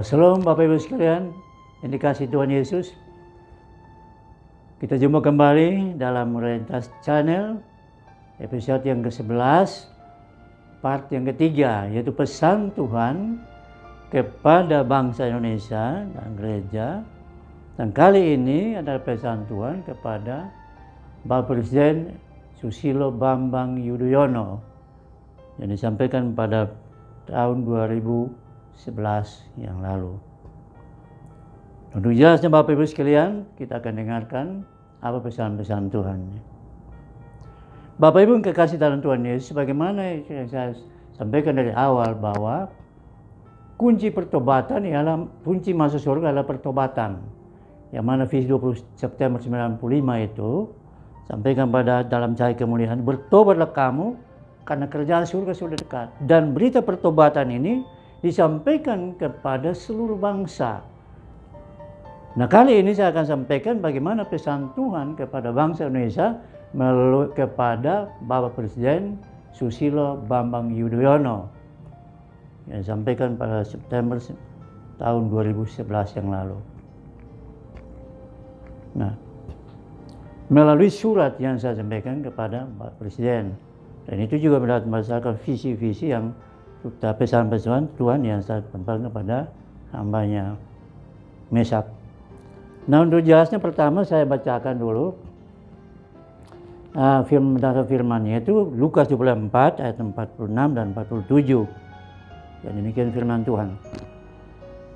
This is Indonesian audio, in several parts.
Shalom Bapak Ibu sekalian, yang dikasihi Tuhan Yesus. Kita jumpa kembali dalam Rentas Channel, episode yang ke-11, part yang ketiga, yaitu pesan Tuhan kepada bangsa Indonesia dan gereja. Dan kali ini adalah pesan Tuhan kepada Bapak Presiden Susilo Bambang Yudhoyono yang disampaikan pada tahun 2011 yang lalu. Untuk jelasnya Bapak Ibu sekalian, kita akan dengarkan apa pesan-pesan Tuhan. Bapak Ibu yang kekasih dalam Tuhan Yesus, sebagaimana yang saya sampaikan dari awal bahwa kunci pertobatan ialah, kunci masuk surga adalah pertobatan. Yang mana visi 20 September 95 itu sampaikan pada dalam cahaya kemuliaan, bertobatlah kamu karena kerajaan surga sudah dekat. Dan berita pertobatan ini disampaikan kepada seluruh bangsa. Nah, kali ini saya akan sampaikan bagaimana pesan Tuhan kepada bangsa Indonesia melalui kepada Bapak Presiden Susilo Bambang Yudhoyono yang disampaikan pada September tahun 2011 yang lalu. Nah, melalui surat yang saya sampaikan kepada Bapak Presiden, dan itu juga berdasarkan visi-visi yang pesan-pesan Tuhan yang saya sampaikan kepada hambanya Meshak. Nah, untuk jelasnya pertama saya bacakan dulu firman-nya itu Lukas 24 ayat 46 dan 47. Dan demikian firman Tuhan.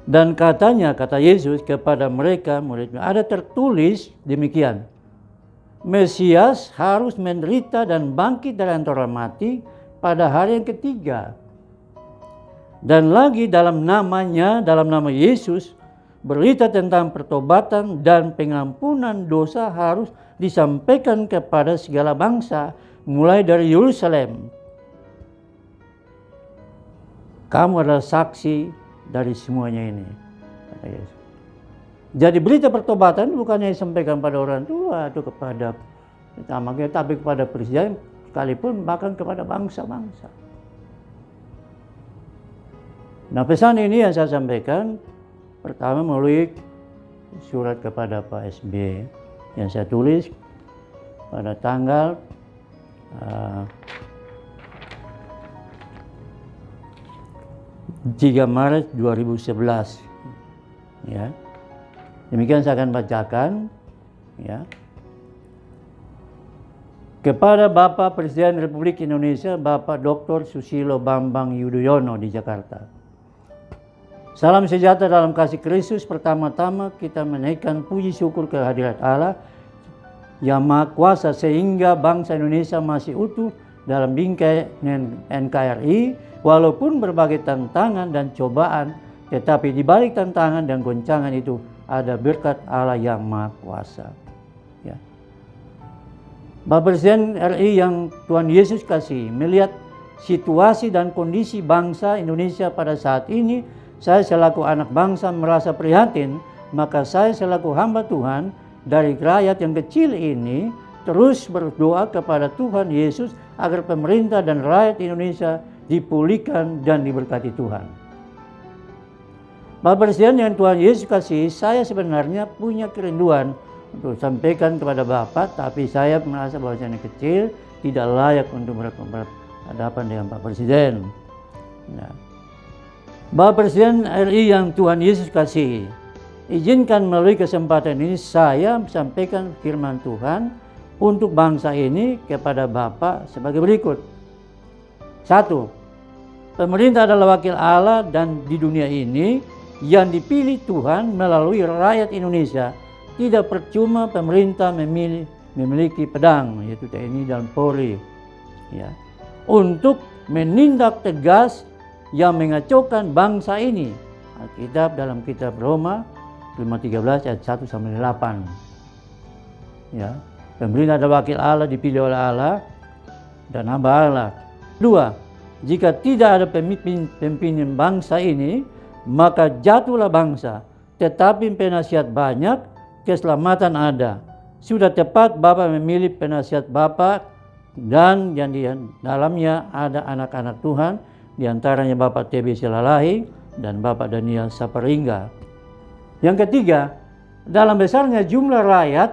Dan katanya, kata Yesus kepada mereka murid-murid, ada tertulis demikian, Mesias harus menderita dan bangkit dari antara mati pada hari yang ketiga. Dan lagi dalam nama Yesus, berita tentang pertobatan dan pengampunan dosa harus disampaikan kepada segala bangsa, mulai dari Yerusalem. Kamu adalah saksi dari semuanya ini, kata Yesus. Jadi berita pertobatan bukannya disampaikan pada orang tua atau kepada tapi kepada presiden, sekalipun bahkan kepada bangsa-bangsa. Nah, pesan ini yang saya sampaikan pertama melalui surat kepada Pak SBY yang saya tulis pada tanggal 3 Maret 2011. Ya. Demikian saya akan bacakan, ya. Kepada Bapak Presiden Republik Indonesia, Bapak Dr. Susilo Bambang Yudhoyono di Jakarta. Salam sejahtera dalam kasih Kristus. Pertama-tama kita menaikkan puji syukur kehadirat Allah yang Maha Kuasa sehingga bangsa Indonesia masih utuh dalam bingkai NKRI walaupun berbagai tantangan dan cobaan, tetapi di balik tantangan dan goncangan itu ada berkat Allah yang Maha Kuasa. Ya. Bapak Presiden RI yang Tuhan Yesus kasih, melihat situasi dan kondisi bangsa Indonesia pada saat ini, saya selaku anak bangsa merasa prihatin, maka saya selaku hamba Tuhan dari rakyat yang kecil ini terus berdoa kepada Tuhan Yesus agar pemerintah dan rakyat Indonesia dipulihkan dan diberkati Tuhan. Bapak Presiden yang Tuhan Yesus kasih, saya sebenarnya punya kerinduan untuk sampaikan kepada Bapak, tapi saya merasa bahwa saya kecil tidak layak untuk berhadapan dengan Pak Presiden. Nah, Bapak Presiden RI yang Tuhan Yesus kasih, izinkan melalui kesempatan ini saya sampaikan firman Tuhan untuk bangsa ini kepada Bapak sebagai berikut. 1. Pemerintah adalah wakil Allah dan di dunia ini yang dipilih Tuhan melalui rakyat Indonesia. Tidak percuma pemerintah memiliki pedang, yaitu TNI dan Polri, ya, untuk menindak tegas yang mengacaukan bangsa ini. Alkitab dalam kitab Roma 5:13 ayat 1 sampai 8. Ya, pemerintah adalah wakil Allah, dipilih oleh Allah dan hamba Allah. 2. Jika tidak ada pemimpin bangsa ini, maka jatuhlah bangsa. Tetapi penasihat banyak, keselamatan ada. Sudah tepat Bapak memilih penasihat Bapak dan yang di dalamnya ada anak-anak Tuhan, di antaranya Bapak TB Silalahi, dan Bapak Daniel Saparingga. Yang ketiga, dalam besarnya jumlah rakyat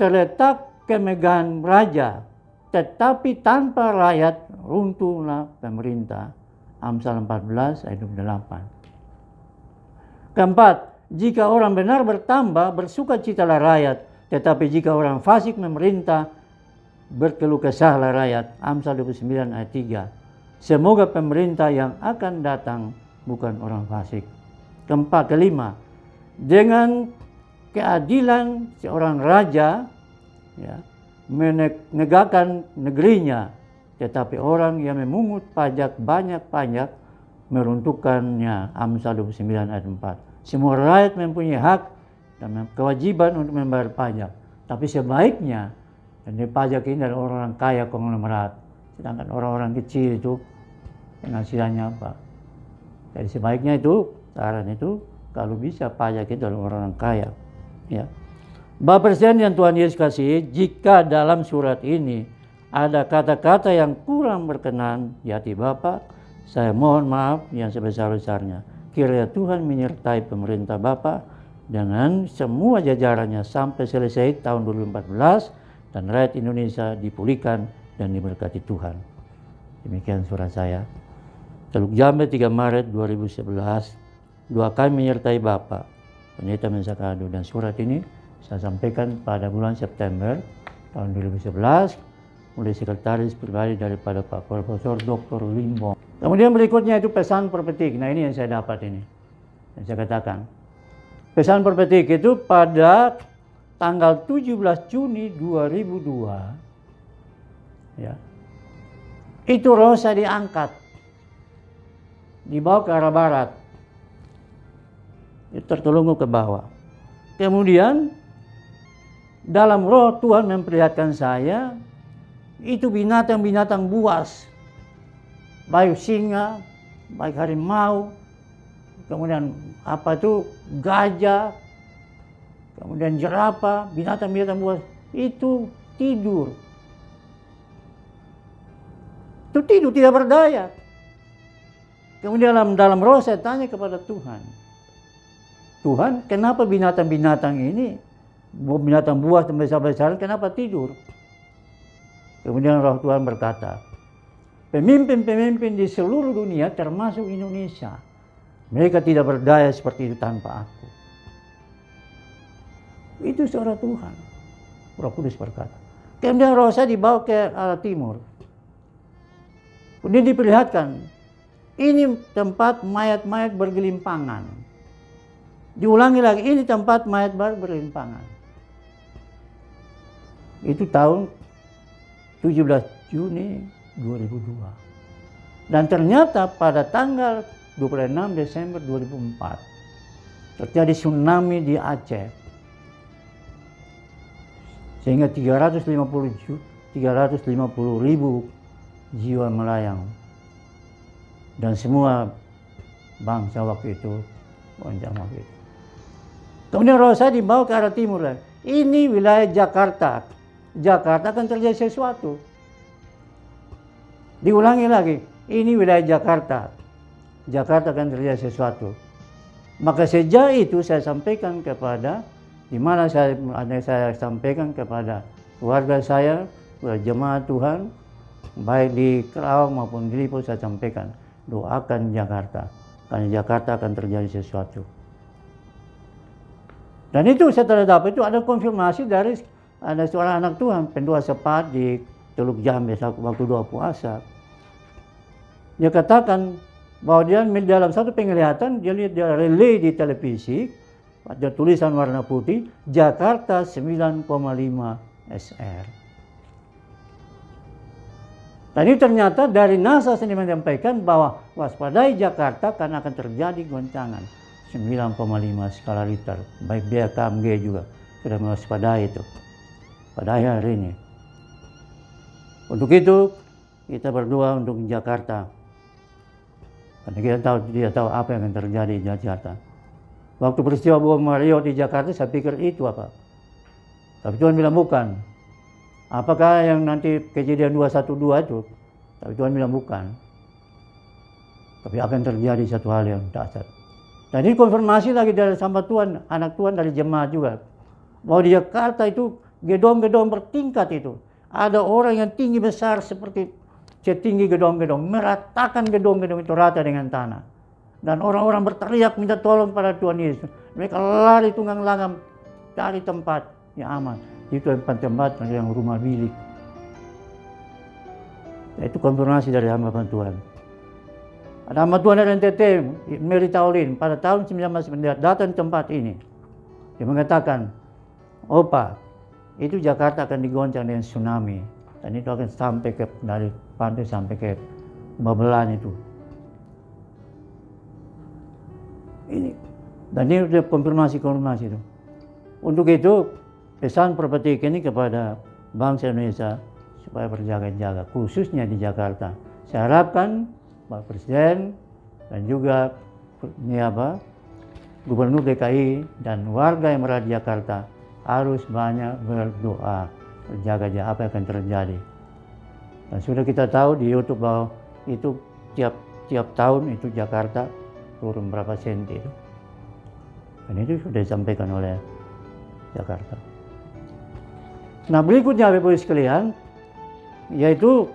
terletak kemegahan raja, tetapi tanpa rakyat runtuhlah pemerintah. Amsal 14 ayat 28. Keempat, jika orang benar bertambah, bersukacitalah rakyat, tetapi jika orang fasik memerintah, berkeluh kesahlah rakyat. Amsal 29 ayat 3. Semoga pemerintah yang akan datang bukan orang fasik. Kelima, dengan keadilan seorang raja ya, menegakkan negerinya, tetapi orang yang memungut pajak banyak pajak meruntuhkannya. Amsal 29 ayat 4. Semua rakyat mempunyai hak dan kewajiban untuk membayar pajak, tapi sebaiknya dan pajak ini dari orang kaya konglomerat, sedangkan orang-orang kecil itu penghasilannya apa. Jadi sebaiknya itu, saran itu, kalau bisa pajak itu dari orang-orang kaya. Ya. Bapak Presiden yang Tuhan Yesus kasih, jika dalam surat ini ada kata-kata yang kurang berkenan di hati Bapak, saya mohon maaf yang sebesar-besarnya. Kiranya Tuhan menyertai pemerintah Bapak dengan semua jajarannya sampai selesai tahun 2014 dan rakyat Indonesia dipulihkan dan diberkati Tuhan. Demikian surat saya. Teluk Jambe 3 Maret 2011. Doa kami menyertai Bapak, Pendeta Mensakado, dan surat ini saya sampaikan pada bulan September tahun 2011 oleh sekretaris pribadi daripada Pak Profesor Dr. Limbong. Kemudian berikutnya itu pesan perpetik. Nah, ini yang saya dapat ini. Yang saya katakan. Pesan perpetik itu pada tanggal 17 Juni 2002. Ya. Itu Rosa diangkat. Dibawa ke arah barat. Itu tertelungkup ke bawah. Kemudian dalam roh Tuhan memperlihatkan saya itu binatang-binatang buas, baik singa, baik harimau, kemudian apa itu gajah, kemudian jerapah, binatang-binatang buas itu tidur. Itu tidur tidak berdaya. Kemudian dalam roh saya tanya kepada Tuhan, Tuhan, kenapa binatang-binatang ini, binatang buas dan besar-besaran, kenapa tidur? Kemudian roh Tuhan berkata, pemimpin-pemimpin di seluruh dunia termasuk Indonesia, mereka tidak berdaya seperti itu tanpa aku. Itu suara Tuhan. Roh Kudus berkata. Kemudian roh saya dibawa ke arah timur. Kemudian diperlihatkan, ini tempat mayat-mayat bergelimpangan. Diulangi lagi, ini tempat mayat bergelimpangan. Itu tahun 17 Juni 2002. Dan ternyata pada tanggal 26 Desember 2004 terjadi tsunami di Aceh. Sehingga 350 ribu jiwa melayang. Dan semua bangsa waktu itu goncang waktu itu. Kemudian roh saya dibawa ke arah timur. Ini wilayah Jakarta. Jakarta akan terjadi sesuatu. Diulangi lagi, ini wilayah Jakarta. Jakarta akan terjadi sesuatu. Maka sejak itu saya sampaikan kepada, di mana saya sampaikan kepada keluarga saya, jemaat Tuhan, baik di Kerawang maupun di Lipo, saya sampaikan, doakan Jakarta, karena Jakarta akan terjadi sesuatu. Dan itu saya telah dapat, itu ada konfirmasi dari ada seorang anak Tuhan, pendua sepat di Teluk Jambe waktu doa puasa. Dia katakan bahwa dia dalam satu penglihatan, dia lihat dia relay di televisi, ada tulisan warna putih, Jakarta 9,5 SR. Tadi ternyata dari NASA sendiri menyampaikan bahwa waspadai Jakarta karena akan terjadi goncangan 9,5 skala Richter. Baik BKMG juga sudah mewaspadai itu pada hari ini. Untuk itu kita berdoa untuk Jakarta. Karena kita tidak tahu apa yang akan terjadi di Jakarta. Waktu peristiwa bom Mario di Jakarta, saya pikir itu apa. Tapi Tuhan bilang bukan. Apakah yang nanti kejadian 212 itu? Tapi Tuhan bilang bukan. Tapi akan terjadi satu hal yang dahsyat. Dan ini konfirmasi lagi dari hamba Tuhan, anak Tuhan dari jemaat juga. Bahwa di Jakarta itu gedung-gedung bertingkat itu. Ada orang yang tinggi besar seperti setinggi gedung-gedung, meratakan gedung-gedung itu rata dengan tanah. Dan orang-orang berteriak minta tolong pada Tuhan Yesus. Mereka lari tunggang langgang dari tempat yang aman. Itu tempat yang rumah bilik. Itu konfirmasi dari hamba Tuhan. Ada hamba Tuhan dari NTT, Mary Taulin, pada tahun 1999 datang tempat ini. Dia mengatakan, Opa, itu Jakarta akan digoncang dengan tsunami. Dan itu akan sampai dari pantai sampai ke Babelan itu. Ini. Dan ini sudah konfirmasi itu. Untuk itu, pesan Prophetic ini kepada bangsa Indonesia supaya berjaga-jaga, khususnya di Jakarta. Saya harapkan Pak Presiden dan juga Gubernur DKI dan warga yang berada di Jakarta harus banyak berdoa, berjaga-jaga apa yang akan terjadi. Dan sudah kita tahu di YouTube bahwa itu tiap tahun itu Jakarta turun berapa senti itu. Dan itu sudah disampaikan oleh Jakarta. Nah, berikutnya Bapak Ibu sekalian, yaitu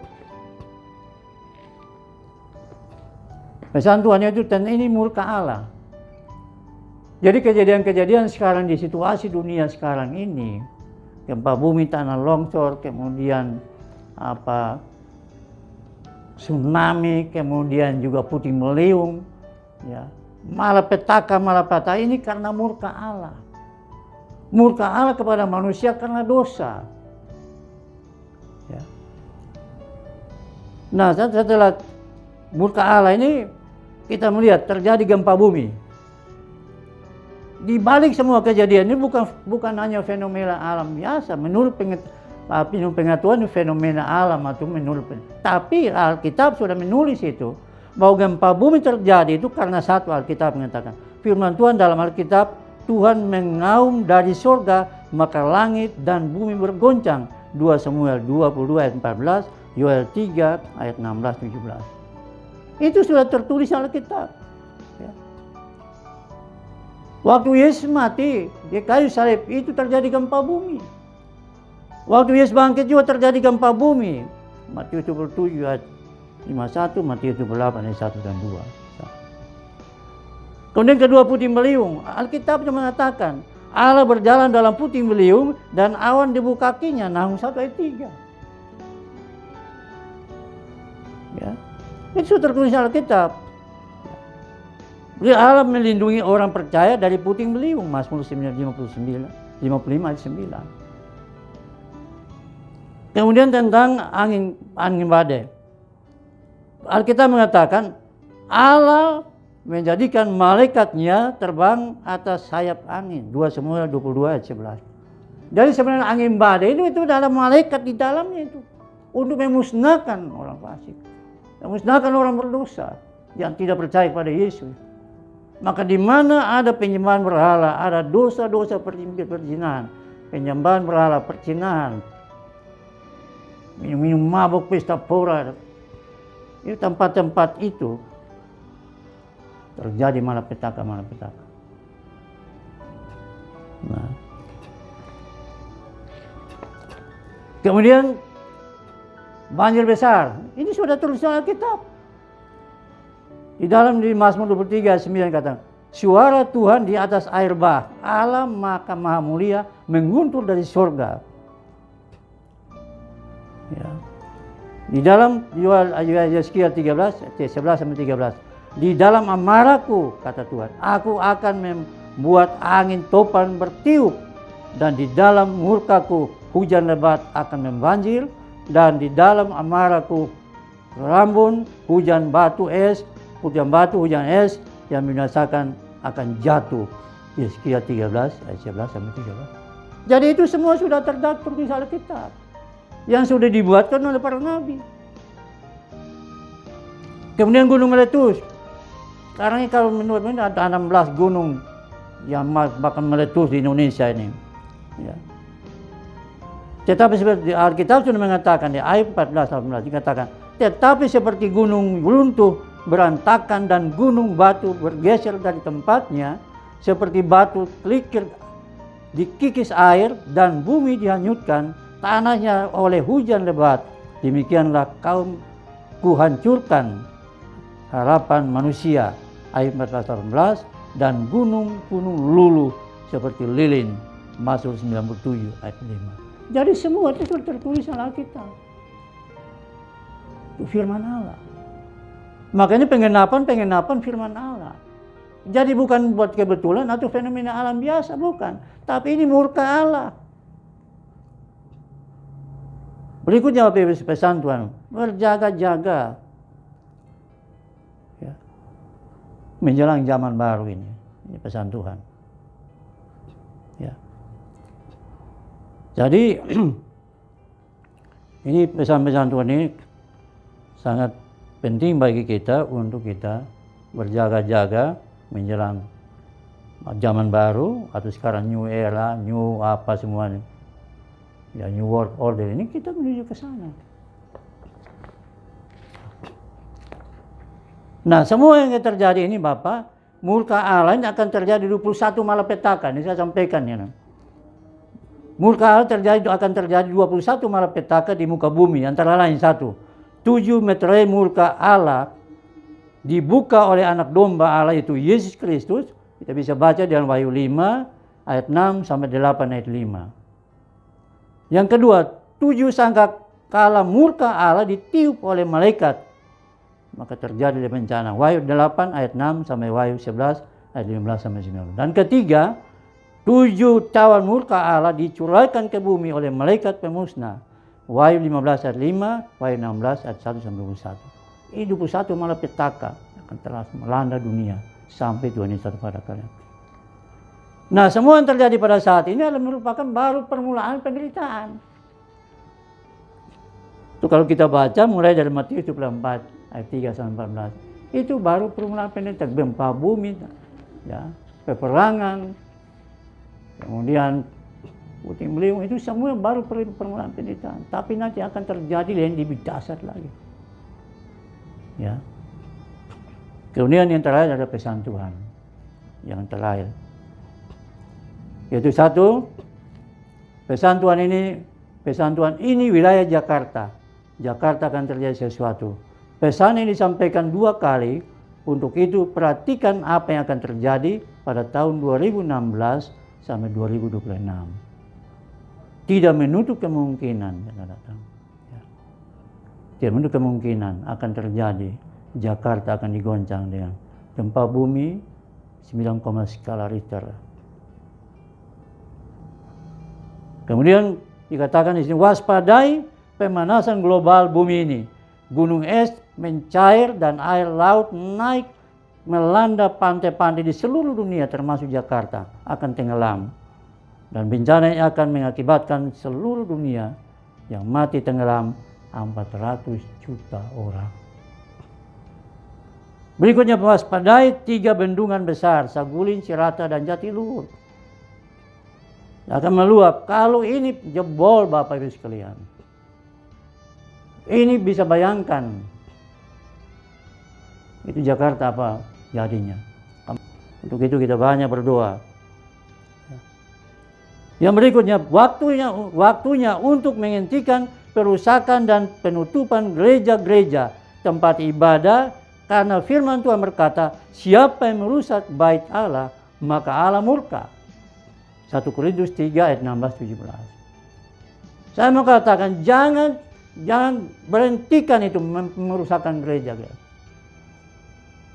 pesan Tuhan itu dan ini murka Allah. Jadi kejadian-kejadian sekarang di situasi dunia sekarang ini, gempa bumi, tanah longsor, kemudian tsunami, kemudian juga puting beliung, ya, malapetaka, ini karena murka Allah. Murka Allah kepada manusia karena dosa. Ya. Nah, setelah murka Allah ini kita melihat terjadi gempa bumi. Di balik semua kejadian ini bukan hanya fenomena alam biasa, menurut pengetahuan fenomena alam atau tapi Alkitab sudah menulis itu bahwa gempa bumi terjadi itu karena satu. Alkitab mengatakan, firman Tuhan dalam Alkitab, Tuhan mengaum dari surga maka langit dan bumi bergoncang. 2 Samuel 22 ayat 14, Yoel 3 ayat 16-17. Itu sudah tertulis Alkitab. Ya. Waktu Yesus mati di kayu salib itu terjadi gempa bumi. Waktu Yesus bangkit juga terjadi gempa bumi. Matius 27 ayat 51, Matius 28 ayat 1 dan 2. Kemudian kedua puting beliung, Alkitab mengatakan Allah berjalan dalam puting beliung dan awan di bawah kakinya. Nahum 1 ayat 3. Ya. Itu tertulis Alkitab. Allah melindungi orang percaya dari puting beliung. Mazmur 55 ayat 9. Kemudian tentang angin badai. Alkitab mengatakan Allah menjadikan malaikatnya terbang atas sayap angin. 2 Samuel 22 ayat 11. Jadi sebenarnya angin badai itu ada malaikat di dalamnya itu. Untuk memusnahkan orang fasik. Memusnahkan orang berdosa yang tidak percaya kepada Yesus. Maka di mana ada penyembahan berhala, ada dosa-dosa perzinahan, penyembahan berhala, perzinahan, minum mabuk, pesta pora. Itu tempat-tempat itu terjadi malapetaka. Nah. Kemudian banjir besar. Ini sudah tulis dalam Alkitab. Di dalam di Mazmur 23 ayat 9 kata, suara Tuhan di atas air bah, Allah maka maha mulia mengguntur dari surga. Ya. Di dalam Yesaya 13 ayat 11-13. Di dalam amarahku, kata Tuhan, aku akan membuat angin topan bertiup, dan di dalam murkaku hujan lebat akan membanjir, dan di dalam amarahku rambun, hujan batu, hujan es yang membinasakan akan jatuh. Yesaya 13 ayat 11-13. Jadi itu semua sudah terdapat di Alkitab yang sudah dibuatkan oleh para nabi. Kemudian gunung meletus. Sekarang ini kalau menurut ini ada 16 gunung yang bakal meletus di Indonesia ini. Ya. Tetapi seperti Alkitab sudah mengatakan di ayat 14-18 dikatakan, tetapi seperti gunung runtuh berantakan dan gunung batu bergeser dari tempatnya, seperti batu kelikir dikikis air dan bumi dihanyutkan, tanahnya oleh hujan lebat, demikianlah kaum kuhancurkan harapan manusia. Ayat 14-18, dan gunung-gunung luluh seperti lilin. Mazmur 97 ayat 5. Jadi semua itu sudah tertulis dalam Alkitab. Itu firman Allah. Makanya pengenapan firman Allah. Jadi bukan buat kebetulan atau fenomena alam biasa, bukan. Tapi ini murka Allah. Berikutnya pesan Tuhan, berjaga-jaga ya, menjelang zaman baru ini. Ini pesan Tuhan. Ya. Jadi ini pesan-pesan Tuhan ini sangat penting bagi kita untuk kita berjaga-jaga menjelang zaman baru atau sekarang new era, new apa semuanya. Ya, new world order ini kita menuju ke sana. Nah, semua yang terjadi ini Bapak, murka Allah ini akan terjadi 21 malapetaka. Ini saya sampaikan ya. Murka Allah akan terjadi 21 malapetaka di muka bumi, antara lain 1. 7 meterai murka Allah dibuka oleh anak domba Allah, itu Yesus Kristus. Kita bisa baca dalam Wahyu 5 ayat 6 sampai 8 ayat 5. Yang kedua, 7 sangkakala murka Allah ditiup oleh malaikat. Maka terjadi bencana. Wahyu 8 ayat 6 sampai Wahyu 11 ayat 15 sampai 19. Dan ketiga, 7 cawan murka Allah dicurahkan ke bumi oleh malaikat pemusnah. Wahyu 15 ayat 5, Wahyu 16 ayat 1 sampai 21. Ini 21 malapetaka akan telah melanda dunia sampai Tuhan Yesus pada kalian. Nah, semua yang terjadi pada saat ini adalah merupakan baru permulaan penderitaan. Itu kalau kita baca mulai dari Matius 24 ayat 3 sampai 14. Itu baru permulaan penderitaan, gempa bumi, ya, peperangan, kemudian puting beliung, itu semua baru permulaan penderitaan. Tapi nanti akan terjadi yang lebih dahsyat lagi. Ya. Kemudian yang terakhir adalah pesan Tuhan. Yang terakhir, yaitu 1, pesan Tuhan ini wilayah Jakarta. Jakarta akan terjadi sesuatu. Pesan ini disampaikan 2 kali. Untuk itu perhatikan apa yang akan terjadi pada tahun 2016 sampai 2026. Tidak menutup kemungkinan ya. Tidak menutup kemungkinan akan terjadi. Jakarta akan digoncang dengan gempa bumi 9, skala Richter. Kemudian dikatakan di sini, waspadai pemanasan global bumi ini. Gunung es mencair dan air laut naik melanda pantai-pantai di seluruh dunia termasuk Jakarta akan tenggelam. Dan bencana ini akan mengakibatkan seluruh dunia yang mati tenggelam 400 juta orang. Berikutnya waspadai 3 bendungan besar, Saguling, Cirata, dan Jatiluhur. Akan meluap. Kalau ini jebol Bapak Ibu sekalian, ini bisa bayangkan itu Jakarta apa jadinya. Untuk itu kita banyak berdoa. Yang berikutnya, waktunya untuk menghentikan perusakan dan penutupan gereja-gereja tempat ibadah, karena firman Tuhan berkata, siapa yang merusak bait Allah, maka Allah murka. 1 Korintus 3 ayat 16-17. Saya mau katakan, jangan berhentikan itu merusakkan gereja.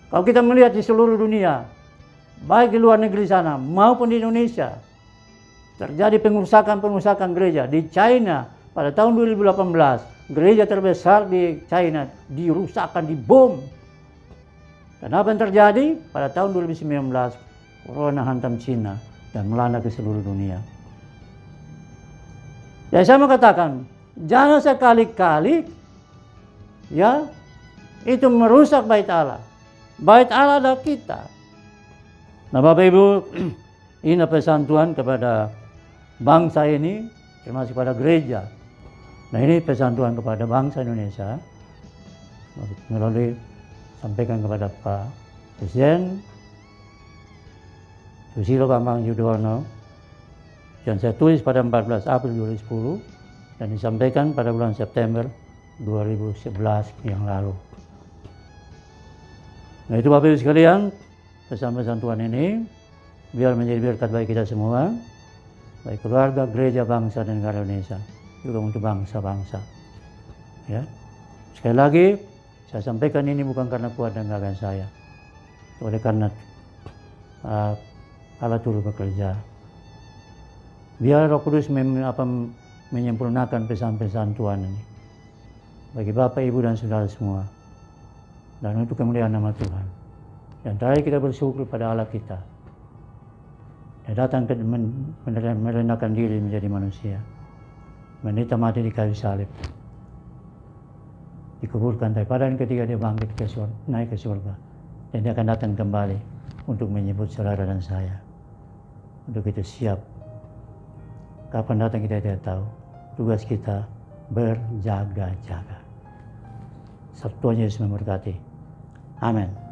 Kalau kita melihat di seluruh dunia, baik di luar negeri sana maupun di Indonesia, terjadi pengurusakan gereja. Di China pada tahun 2018, gereja terbesar di China dirusakkan, dibom. Dan apa yang terjadi? Pada tahun 2019, corona hantam China dan melanda ke seluruh dunia. Ya, saya mau katakan, jangan sekali-kali ya itu merusak bait Allah. Bait Allah adalah kita. Nah, Bapak Ibu, ini pesan Tuhan kepada bangsa ini, termasuk pada gereja. Nah, ini pesan Tuhan kepada bangsa Indonesia melalui sampaikan kepada Pak Presiden Susilo Bambang Yudhoyono yang saya tulis pada 14 April 2010 dan disampaikan pada bulan September 2011 yang lalu. Nah itu Bapak Ibu sekalian, pesan-pesan Tuhan ini biar menjadi berkat bagi kita semua, baik keluarga, gereja, bangsa, dan negara Indonesia, juga untuk bangsa-bangsa. Ya. Sekali lagi, saya sampaikan ini bukan karena kuat dan gagah saya, oleh karena Allah turut bekerja. Biar Roh Kudus menyempurnakan pesan-pesan Tuhan ini bagi Bapak, Ibu, dan saudara semua, dan untuk kemuliaan nama Tuhan. Dan terakhir kita bersyukur pada Allah kita. Dia datang merendahkan diri menjadi manusia, menderita mati di kayu salib, dikuburkan, tapi pada yang ketiga dia bangkit naik ke surga, dan dia akan datang kembali untuk menyebut saudara dan saya. Untuk itu siap. Kapan datang kita tidak tahu. Tugas kita berjaga-jaga. Tuhan Yesus memberkati. Amin.